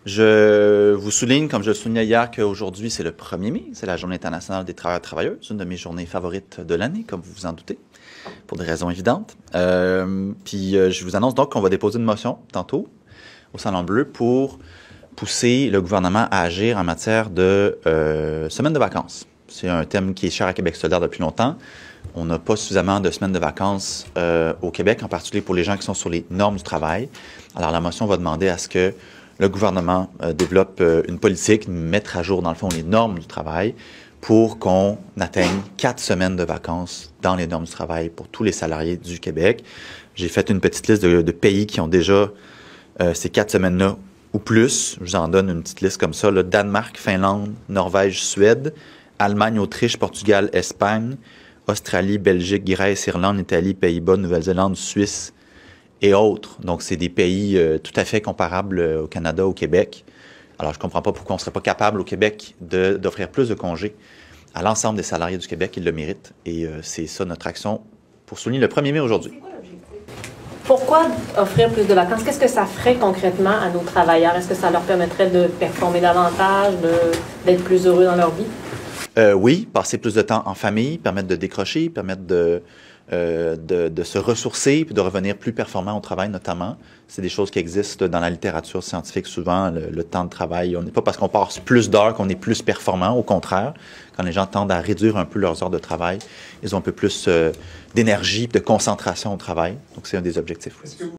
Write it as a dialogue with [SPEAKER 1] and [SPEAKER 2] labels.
[SPEAKER 1] Je vous souligne, comme je le soulignais hier, qu'aujourd'hui, c'est le 1er mai. C'est la Journée internationale des travailleurs et travailleuses, une de mes journées favorites de l'année, comme vous vous en doutez, pour des raisons évidentes. Je vous annonce donc qu'on va déposer une motion tantôt au Salon Bleu pour pousser le gouvernement à agir en matière de semaines de vacances. C'est un thème qui est cher à Québec solidaire depuis longtemps. On n'a pas suffisamment de semaines de vacances au Québec, en particulier pour les gens qui sont sur les normes du travail. Alors, la motion va demander à ce que le gouvernement développe une politique, mettre à jour, dans le fond, les normes du travail pour qu'on atteigne 4 semaines de vacances dans les normes du travail pour tous les salariés du Québec. J'ai fait une petite liste de pays qui ont déjà ces 4 semaines-là ou plus. Je vous en donne une petite liste comme ça, là. Danemark, Finlande, Norvège, Suède, Allemagne, Autriche, Portugal, Espagne, Australie, Belgique, Grèce, Irlande, Italie, Pays-Bas, Nouvelle-Zélande, Suisse et autres. Donc, c'est des pays tout à fait comparables au Canada, au Québec. Alors, je ne comprends pas pourquoi on ne serait pas capable au Québec d'offrir plus de congés à l'ensemble des salariés du Québec. Ils le méritent. Et c'est ça notre action pour souligner le 1er mai aujourd'hui.
[SPEAKER 2] C'est quoi l'objectif? Pourquoi offrir plus de vacances? Qu'est-ce que ça ferait concrètement à nos travailleurs? Est-ce que ça leur permettrait de performer davantage, d'être plus heureux dans leur vie?
[SPEAKER 1] Oui, passer plus de temps en famille, permettre de décrocher, permettre de se ressourcer puis de revenir plus performant au travail notamment. C'est des choses qui existent dans la littérature scientifique souvent, le temps de travail. On n'est pas parce qu'on passe plus d'heures qu'on est plus performant. Au contraire, quand les gens tendent à réduire un peu leurs heures de travail, ils ont un peu plus d'énergie et de concentration au travail. Donc, c'est un des objectifs.